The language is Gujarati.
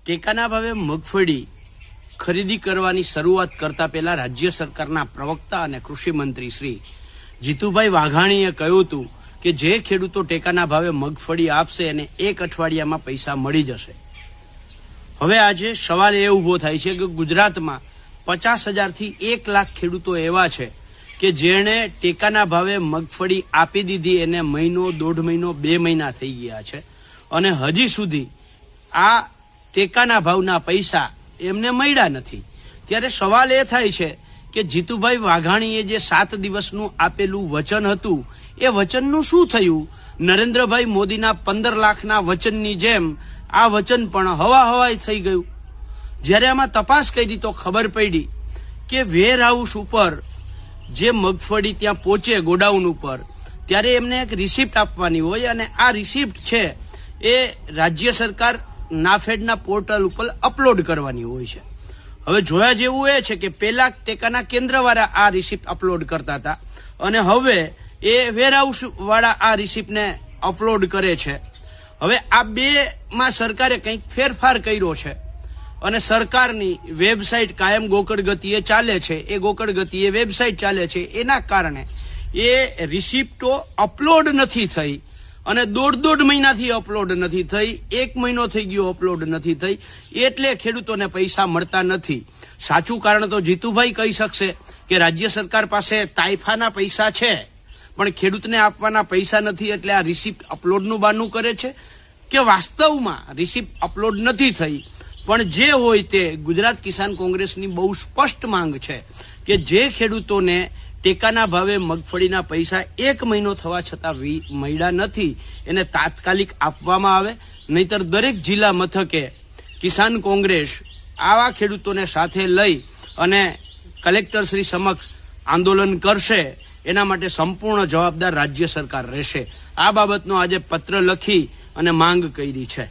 ટેકાના ભાવે મગફળી ખરીદી કરવાની શરૂઆત કરતા પહેલા રાજ્ય સરકારના પ્રવક્તા અને કૃષિ મંત્રી શ્રી જીતુભાઈ વાઘાણીએ કહ્યું હતું કે જે ખેડૂતો ટેકાના ભાવે મગફળી આપશે એને 1 અઠવાડિયામાં પૈસા મળી જશે। હવે આજે સવાલ એ ઉભો થાય છે કે ગુજરાતમાં 50,000 થી 1 લાખ ખેડૂતો એવા છે કે જેણે ટેકાના ભાવે મગફળી આપી દીધી, એને મહિનો, 1.5 મહિનો, 2 મહિના થઈ ગયા છે અને હજી સુધી આ ટેકાના ભાવના પૈસા એમને મળ્યા નથી। ત્યારે સવાલ એ થાય છે કે જીતુભાઈ વાઘાણીએ જે 7 દિવસનું આપેલું વચન હતું એ વચનનું શું થયું? નરેન્દ્રભાઈ મોદીના 15 લાખના વચનની જેમ આ વચન પણ હવાઈ થઈ ગયું। જ્યારે આમાં તપાસ કરી તો ખબર પડી કે વેર હાઉસ ઉપર જે મગફળી ત્યાં પહોંચે ગોડાઉન ઉપર ત્યારે એમને એક રિસિપ્ટ આપવાની હોય અને આ રિસિપ્ટ છે એ રાજ્ય સરકાર નાફેડના પોર્ટલ ઉપર અપલોડ કરવાની હોય છે। હવે જોયા જેવું એ છે કે પહેલા ટેકાના કેન્દ્રવાળા આ રિસિપ્ટ અપલોડ કરતા હતા અને હવે એ વેરહાઉસ વાળા આ રિસિપ્ટને અપલોડ કરે છે। હવે આ બેમાં સરકારે કંઈક ફેરફાર કર્યો છે અને સરકારની વેબસાઇટ કાયમ ગોકળ ગતિએ ચાલે છે, એ ગોકળ ગતિએ વેબસાઇટ ચાલે છે, એના કારણે એ રિસિપ્ટો અપલોડ નથી થઈ અને 1.5 મહિનાથી અપલોડ નથી થઈ, 1 મહિનો થઈ ગયો અપલોડ નથી થઈ, એટલે ખેડૂતોને પૈસા મળતા નથી। સાચું કારણ તો જીતુભાઈ કહી શકશે કે રાજ્ય સરકાર પાસે તાઇફાના પૈસા છે પણ ખેડૂતને આપવાના પૈસા નથી એટલે આ રિસિપ્ટ અપલોડનું બહાનું કરે છે કે વાસ્તવમાં રિસિપ્ટ અપલોડ નથી થઈ। પણ જે હોય તે ગુજરાત કિસાન કોંગ્રેસની બહુ સ્પષ્ટ માંગ છે કે જે ખેડૂતોને ટેકાના ભાવે મગફળીના પૈસા 1 મહિનો થવા છતાં મળ્યા નથી એને તાત્કાલિક આપવામાં આવે, નહીતર દરેક જિલ્લા મથકે કિસાન કોંગ્રેસ આવા ખેડૂતોને સાથે લઈ અને કલેક્ટરશ્રી સમક્ષ આંદોલન કરશે। એના માટે સંપૂર્ણ જવાબદાર રાજ્ય સરકાર રહેશે। આ બાબતનો આજે પત્ર લખી અને માંગ કરી છે।